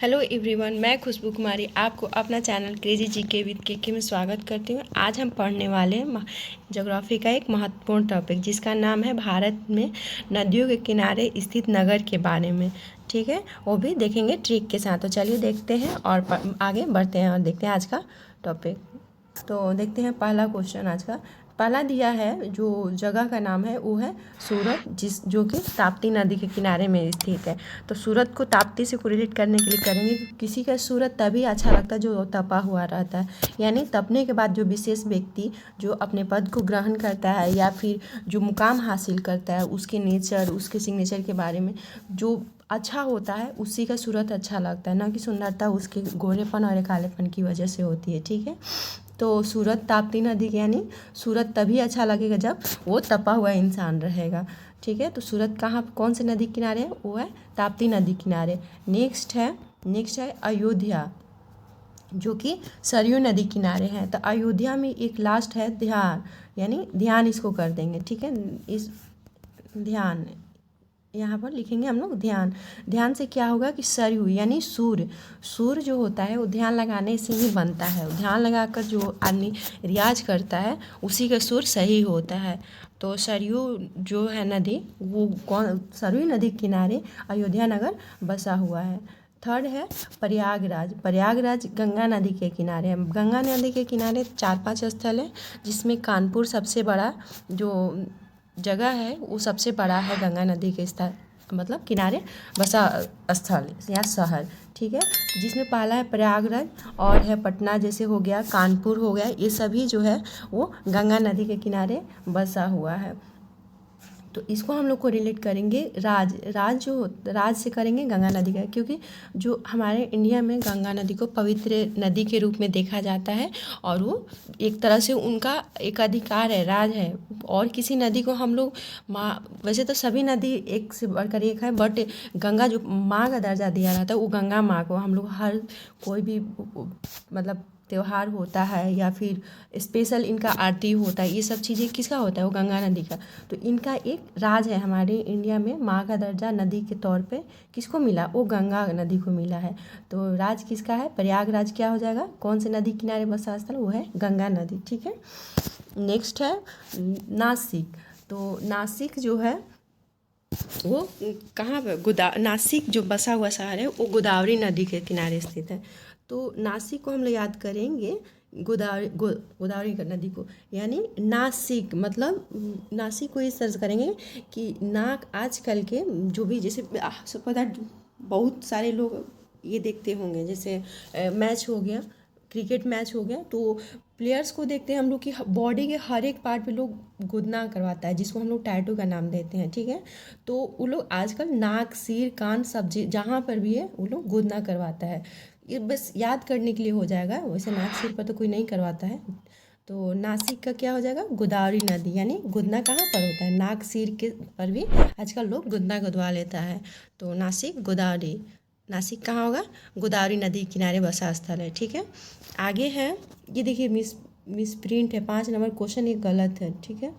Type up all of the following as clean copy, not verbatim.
Hello everyone, मैं खुशबू कुमारी आपको अपना channel crazy GK with KK में स्वागत करती हूँ। आज हम पढ़ने वाले हैं ज्योग्राफी का एक महत्वपूर्ण टॉपिक जिसका नाम है भारत में नदियों के किनारे स्थित नगर के बारे में। ठीक है, वो भी देखेंगे ट्रिक के साथ। तो चलिए देखते हैं और आगे बढ़ते हैं और देखते हैं आज का टॉपिक। तो देखते हैं पहला क्वेश्चन आज का। पहला दिया है, जो जगह का नाम है वो है सूरत, जो कि ताप्ती नदी के किनारे में स्थित है। तो सूरत को ताप्ती से कोरिलेट करने के लिए करेंगे कि किसी का सूरत तभी अच्छा लगता है जो तपा हुआ रहता है, यानी तपने के बाद जो विशेष व्यक्ति जो अपने पद को ग्रहण करता है या फिर जो मुकाम हासिल करता है, उसके नेचर, उसके सिग्नेचर के बारे में जो अच्छा होता है उसी का सूरत अच्छा लगता है, ना कि सुंदरता उसके गोरेपन और कालेपन की वजह से होती है। ठीक है, तो सूरत ताप्ती नदी के यानी सूरत तभी अच्छा लगेगा जब वो तपा हुआ इंसान रहेगा। ठीक है, तो सूरत कहाँ कौन से नदी किनारे है? वो है ताप्ती नदी किनारे। नेक्स्ट है अयोध्या, जो कि सरयू नदी किनारे है। तो अयोध्या में एक लास्ट है ध्यान, यानी ध्यान इसको कर देंगे। ठीक है, इस ध्यान यहाँ पर लिखेंगे हम लोग ध्यान। ध्यान से क्या होगा कि सरयू यानी सूर्य जो होता है वो ध्यान लगाने से ही बनता है। ध्यान लगाकर जो आदमी रियाज करता है उसी का सुर सही होता है। तो सरयू जो है नदी, वो कौन सरयू नदी के किनारे अयोध्या नगर बसा हुआ है। थर्ड है प्रयागराज गंगा नदी के किनारे है। गंगा नदी के किनारे 4-5 स्थल है, जिसमें कानपुर सबसे बड़ा जो जगह है वो सबसे बड़ा है गंगा नदी के स्थल मतलब किनारे बसा स्थल या शहर। ठीक है, जिसमें पहला है प्रयागराज और है पटना, जैसे हो गया कानपुर हो गया, ये सभी जो है वो गंगा नदी के किनारे बसा हुआ है। तो इसको हम लोग को रिलेट करेंगे राज से करेंगे गंगा नदी का, क्योंकि जो हमारे इंडिया में गंगा नदी को पवित्र नदी के रूप में देखा जाता है और वो एक तरह से उनका एक अधिकार है, राज है। और किसी नदी को हम लोग माँ, वैसे तो सभी नदी एक से बढ़कर एक है, बट गंगा जो माँ का दर्जा दिया रहता है वो गंगा माँ को हम लोग हर कोई भी मतलब त्योहार होता है या फिर स्पेशल इनका आरती होता है, ये सब चीज़ें किसका होता है? वो गंगा नदी का। तो इनका एक राज है हमारे इंडिया में, माँ का दर्जा नदी के तौर पे किसको मिला? वो गंगा नदी को मिला है। तो राज किसका है? प्रयागराज क्या हो जाएगा? कौन से नदी किनारे बसा स्थल? वो है गंगा नदी। ठीक है, नेक्स्ट है नासिक। तो नासिक जो है वो कहाँ पर नासिक जो बसा हुआ शहर है वो गोदावरी नदी के किनारे स्थित है। तो नासिक को हम लोग याद करेंगे गोदावरी नदी को, यानी नासिक मतलब नासिक को इस तरह से करेंगे कि नाक आजकल के जो भी जैसे पता बहुत सारे लोग ये देखते होंगे, जैसे मैच हो गया, क्रिकेट मैच हो गया, तो प्लेयर्स को देखते हैं हम लोग की बॉडी के हर एक पार्ट पे लोग गुदना करवाता है, जिसको हम लोग टैटू का नाम देते हैं। ठीक है, तो वो लोग आजकल नाक, सिर, कान सब जहाँ पर भी है वो लोग गुदना करवाता है। ये बस याद करने के लिए हो जाएगा, वैसे नाक सिर पर तो कोई नहीं करवाता है। तो नासिक का क्या हो जाएगा? गोदावरी नदी, यानी गुदना कहाँ पर होता है? नाक सिर के पर भी आजकल लोग गुदना गुदवा लेता है। तो नासिक कहाँ होगा? गोदावरी नदी किनारे बसा स्थल है। ठीक है, आगे है, ये देखिए मिस प्रिंट है, 5 नंबर क्वेश्चन ये गलत है। ठीक है,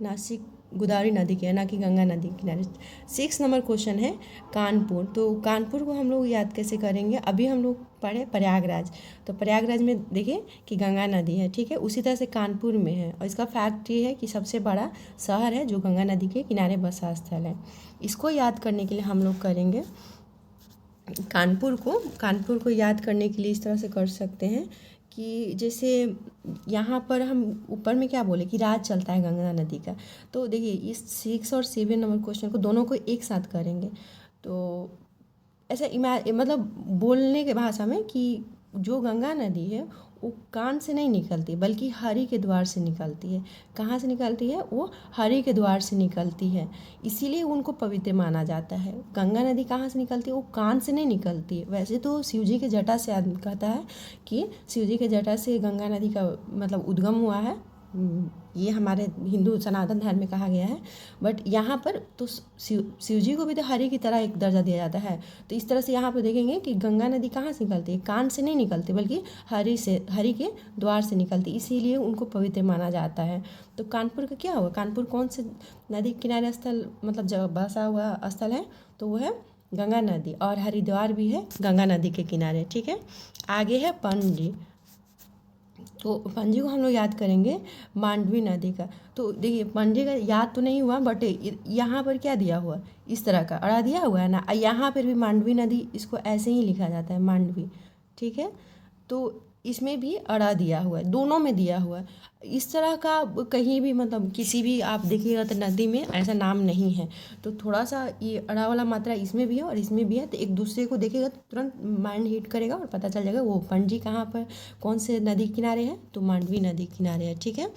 नासिक गोदावरी नदी के, ना कि गंगा नदी किनारे। 6 नंबर क्वेश्चन है कानपुर। तो कानपुर को हम लोग याद कैसे करेंगे? अभी हम लोग पढ़े प्रयागराज, तो प्रयागराज में देखिए कि गंगा नदी है। ठीक है, उसी तरह से कानपुर में है, और इसका फैक्ट ये है कि सबसे बड़ा शहर है जो गंगा नदी के किनारे बसा स्थल है। इसको याद करने के लिए हम लोग करेंगे कानपुर को याद करने के लिए इस तरह से कर सकते हैं कि जैसे यहाँ पर हम ऊपर में क्या बोले कि राज चलता है गंगा नदी का। तो देखिए इस 6 और 7 नंबर क्वेश्चन को दोनों को एक साथ करेंगे। तो ऐसा मतलब बोलने के भाषा में कि जो गंगा नदी है वो कान से नहीं निकलती बल्कि हरि के द्वार से निकलती है। कहाँ से निकलती है? वो हरि के द्वार से निकलती है, इसीलिए उनको पवित्र माना जाता है। गंगा नदी कहाँ से निकलती है? वो कान से नहीं निकलती। वैसे तो शिव जी के जटा से आदमी कहता है कि शिव जी के जटा से गंगा नदी का मतलब उद्गम हुआ है, ये हमारे हिंदू सनातन धर्म में कहा गया है। बट यहाँ पर तो शिव जी को भी तो हरि की तरह एक दर्जा दिया जाता है। तो इस तरह से यहाँ पर देखेंगे कि गंगा नदी कहाँ से निकलती है? कान से नहीं निकलती बल्कि हरि के द्वार से निकलती, इसीलिए उनको पवित्र माना जाता है। तो कानपुर का क्या होगा? कानपुर कौन से नदी किनारे स्थल मतलब जब बसा हुआ स्थल है? तो वो है गंगा नदी, और हरिद्वार भी है गंगा नदी के किनारे, ठीक है। आगे है पणजी, तो पणजी को हम लोग याद करेंगे मांडवी नदी का। तो देखिए पणजी का याद तो नहीं हुआ, बट यहाँ पर क्या दिया हुआ, इस तरह का अड़ा दिया हुआ है ना। यहाँ पर भी मांडवी नदी, इसको ऐसे ही लिखा जाता है मांडवी, ठीक है। तो इसमें भी अड़ा दिया हुआ है, दोनों में दिया हुआ है। इस तरह का कहीं भी मतलब किसी भी आप देखिएगा तो नदी में ऐसा नाम नहीं है। तो थोड़ा सा ये अड़ा वाला मात्रा इसमें भी है और इसमें भी है, तो एक दूसरे को देखेगा तो तुरंत माइंड हिट करेगा और पता चल जाएगा वो पणजी कहाँ पर कौन से नदी किनारे है, तो मांडवी नदी किनारे है, ठीक है।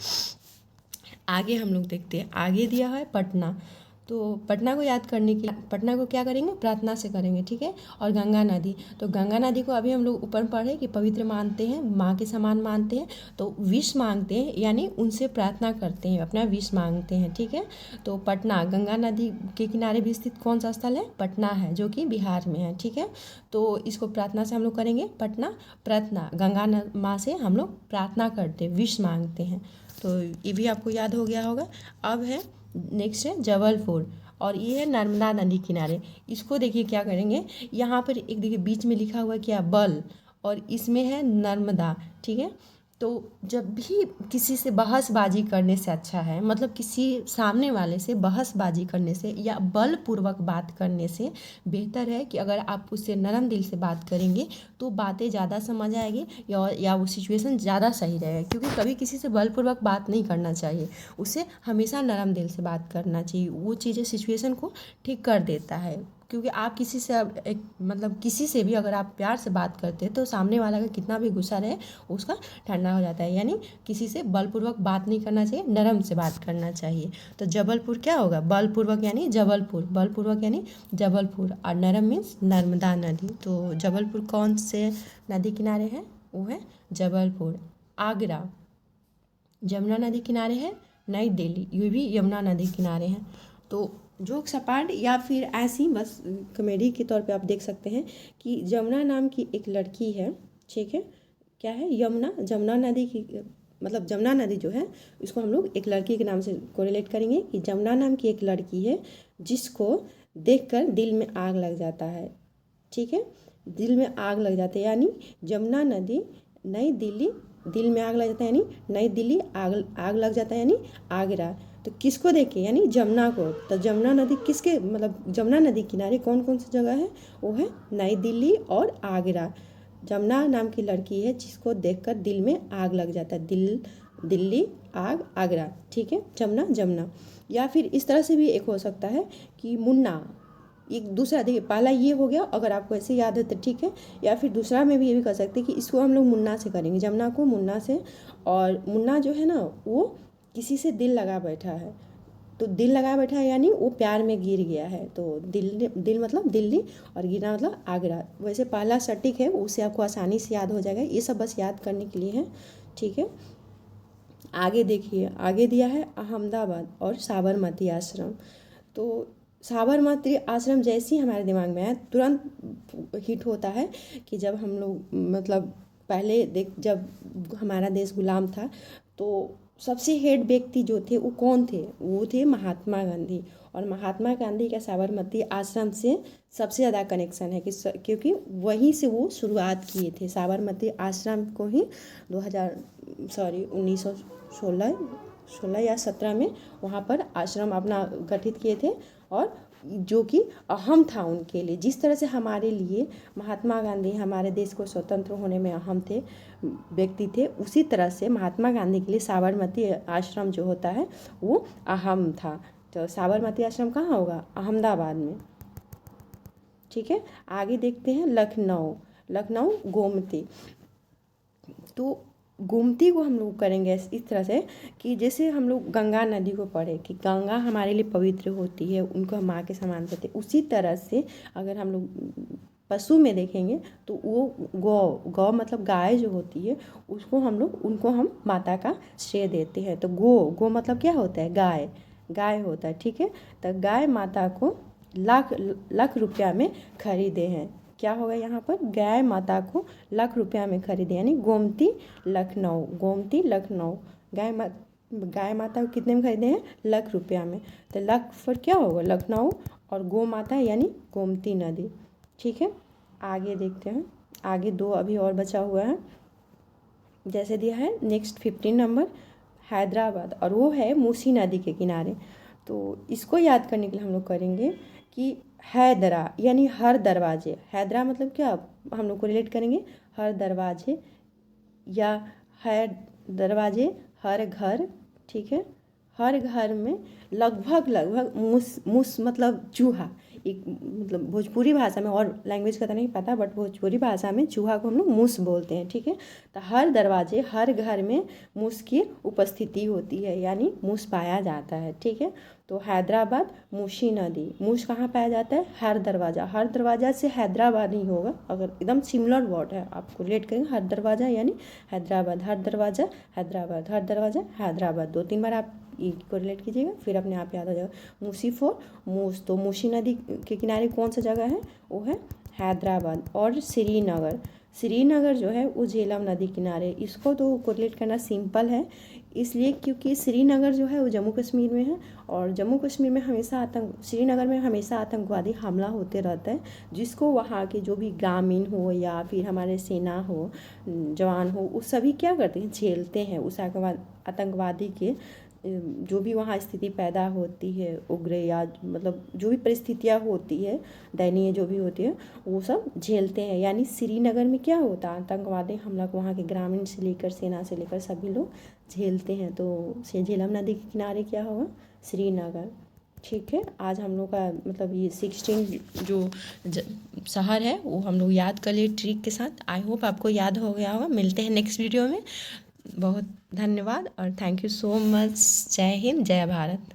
आगे हम लोग देखते हैं, आगे दिया है पटना। तो पटना को याद करने के लिए पटना को क्या करेंगे, प्रार्थना से करेंगे, ठीक है। और गंगा नदी, तो गंगा नदी को अभी हम लोग ऊपर पढ़े कि पवित्र मानते हैं, माँ के समान मानते हैं, तो विश मांगते हैं, यानी उनसे प्रार्थना करते हैं, अपना विश मांगते हैं, ठीक है। तो पटना गंगा नदी के किनारे भी स्थित कौन सा स्थल है, पटना है, जो कि बिहार में है, ठीक है। तो इसको प्रार्थना से हम लोग करेंगे, पटना प्रार्थना, गंगा माँ से हम लोग प्रार्थना करते हैं, विश मांगते हैं। तो ये भी आपको याद हो गया होगा। अब है नेक्स्ट है जबलपुर, और ये है नर्मदा नदी किनारे। इसको देखिए क्या करेंगे, यहाँ पर एक देखिए बीच में लिखा हुआ है क्या, बल, और इसमें है नर्मदा, ठीक है। तो जब भी किसी से बहसबाजी करने से अच्छा है, मतलब किसी सामने वाले से बहसबाजी करने से या बलपूर्वक बात करने से बेहतर है कि अगर आप उससे नरम दिल से बात करेंगे तो बातें ज़्यादा समझ आएगी, या वो सिचुएशन ज़्यादा सही रहेगा। क्योंकि कभी किसी से बलपूर्वक बात नहीं करना चाहिए, उससे हमेशा नरम दिल से बात करना चाहिए, वो चीज़ें सिचुएशन को ठीक कर देता है। क्योंकि आप किसी से एक मतलब किसी से भी अगर आप प्यार से बात करते हैं तो सामने वाला का कितना भी गुस्सा रहे उसका ठंडा हो जाता है। यानी किसी से बलपूर्वक बात नहीं करना चाहिए, नरम से बात करना चाहिए। तो जबलपुर क्या होगा, बलपूर्वक यानी जबलपुर, बलपूर्वक यानी जबलपुर, और नरम मीन्स नर्मदा नदी। तो जबलपुर कौन से नदी किनारे है, वो है जबलपुर। आगरा यमुना नदी किनारे है, नई दिल्ली ये भी यमुना नदी किनारे हैं। तो जोक सपाट या फिर ऐसी बस कॉमेडी के तौर पे आप देख सकते हैं कि यमुना नाम की एक लड़की है, ठीक है। क्या है, यमुना, जमुना नदी की, मतलब जमुना नदी जो है इसको हम लोग एक लड़की के नाम से कोरिलेट करेंगे कि जमुना नाम की एक लड़की है जिसको देखकर दिल में आग लग जाता है, ठीक है। दिल में आग लग जाता है, यानी जमुना नदी, नई दिल्ली, दिल में आग लग जाता है यानी नई दिल्ली, आग लग जाता है यानी आगरा। तो किसको देख के, यानी जमुना को। तो जमुना नदी किसके, मतलब जमुना नदी किनारे कौन कौन सी जगह है, वो है नई दिल्ली और आगरा। जमुना नाम की लड़की है जिसको देखकर दिल में आग लग जाता है, दिल्ली, आग, आगरा, ठीक है। जमुना, जमुना। या फिर इस तरह से भी एक हो सकता है कि मुन्ना, एक दूसरा, देखिए पहला ये हो गया, अगर आपको ऐसे याद है तो ठीक है। या फिर दूसरा में भी ये भी कर सकते हैं कि इसको हम लोग मुन्ना से करेंगे, जमुना को मुन्ना से। और मुन्ना जो है ना वो किसी से दिल लगा बैठा है, तो दिल लगा बैठा है यानी वो प्यार में गिर गया है। तो दिल मतलब दिल्ली और गिरना मतलब आगरा। वैसे पहला सटीक है, उससे आपको आसानी से याद हो जाएगा। ये सब बस याद करने के लिए है, ठीक है। आगे देखिए, आगे दिया है अहमदाबाद और साबरमती आश्रम। तो साबरमती आश्रम जैसे ही हमारे दिमाग में आया तुरंत हिट होता है कि जब हम लोग मतलब पहले जब हमारा देश गुलाम था तो सबसे हेड व्यक्ति जो थे वो कौन थे, वो थे महात्मा गांधी। और महात्मा गांधी का साबरमती आश्रम से सबसे ज़्यादा कनेक्शन है क्योंकि वहीं से वो शुरुआत किए थे। साबरमती आश्रम को ही 1916 या 17 में वहाँ पर आश्रम अपना गठित किए थे, और जो कि अहम था उनके लिए। जिस तरह से हमारे लिए महात्मा गांधी हमारे देश को स्वतंत्र होने में अहम थे, व्यक्ति थे, उसी तरह से महात्मा गांधी के लिए साबरमती आश्रम जो होता है वो अहम था। तो साबरमती आश्रम कहाँ होगा, अहमदाबाद में, ठीक है। आगे देखते हैं लखनऊ गोमती। तो गोमती को हम लोग करेंगे इस तरह से कि जैसे हम लोग गंगा नदी को पढ़े कि गंगा हमारे लिए पवित्र होती है, उनको हम माँ के समान करते हैं। उसी तरह से अगर हम लोग पशु में देखेंगे तो वो गौ मतलब गाय जो होती है उनको हम माता का श्रेय देते हैं। तो गो मतलब क्या होता है, गाय होता है, ठीक है। तो गाय माता को लाख रुपया में खरीदे हैं। क्या होगा यहाँ पर, गाय माता को लाख रुपया में खरीदे, यानी गोमती लखनऊ गाय माता को कितने में खरीदे हैं, लाख रुपया में। तो लाख पर क्या होगा, लखनऊ, और गोमाता यानी गोमती नदी। ठीक है, आगे देखते हैं, आगे 2 अभी और बचा हुआ है। जैसे दिया है नेक्स्ट 15 नंबर हैदराबाद, और वो है मूसी नदी के किनारे। तो इसको याद करने के लिए हम लोग करेंगे कि हैदरा यानी हर दरवाजे, हैदरा मतलब क्या, हम लोग को रिलेट करेंगे हर दरवाजे या हर दरवाजे हर घर। ठीक है, हर घर में लगभग मूस मतलब चूहा, एक मतलब भोजपुरी भाषा में, और लैंग्वेज का तो नहीं पता, बट भोजपुरी भाषा में चूहा को हम लोग मूस बोलते हैं। ठीक है, तो हर दरवाजे हर घर में मूस की उपस्थिति होती है, यानी मूस पाया जाता है। ठीक है, तो हैदराबाद मूसी नदी, मूस कहाँ पाया जाता है, हर दरवाज़ा, हर दरवाज़ा से हैदराबाद नहीं होगा, अगर एकदम सिमिलर वर्ड है आपको रिलेट करेंगे, हर दरवाज़ा यानी हैदराबाद, हर दरवाज़ा हैदराबाद, हर दरवाज़ा हैदराबाद, 2-3 बार आप को रिलेट कीजिएगा, फिर अपने आप याद हो जाएगा। मूसी फॉर मूस, तो मूसी नदी के किनारे कौन सा जगह है, वो है हैदराबाद। और श्रीनगर, श्रीनगर जो है वो झेलम नदी किनारे, इसको तो कोरिलेट करना सिंपल है, इसलिए क्योंकि श्रीनगर जो है वो जम्मू कश्मीर में है, और जम्मू कश्मीर में हमेशा श्रीनगर में हमेशा आतंकवादी हमला होते रहता है, जिसको वहाँ के जो भी ग्रामीण हो या फिर हमारे सेना हो, जवान हो, वो सभी क्या करते हैं, झेलते हैं उस आतंकवादी के जो भी वहाँ स्थिति पैदा होती है, उग्र या मतलब जो भी परिस्थितियाँ होती है, दयनीय जो भी होती है, वो सब झेलते हैं। यानी श्रीनगर में क्या होता है, आतंकवादी हमला को वहाँ के ग्रामीण से लेकर सेना से लेकर सभी लोग झेलते हैं। तो झेलम नदी के किनारे क्या होगा, श्रीनगर। ठीक है, आज हम लोग का मतलब ये 16 जो शहर है वो हम लोग याद कर लिए ट्रिक के साथ। आई होप आपको याद हो गया होगा। मिलते हैं नेक्स्ट वीडियो में। बहुत धन्यवाद और थैंक यू सो मच। जय हिंद, जय भारत।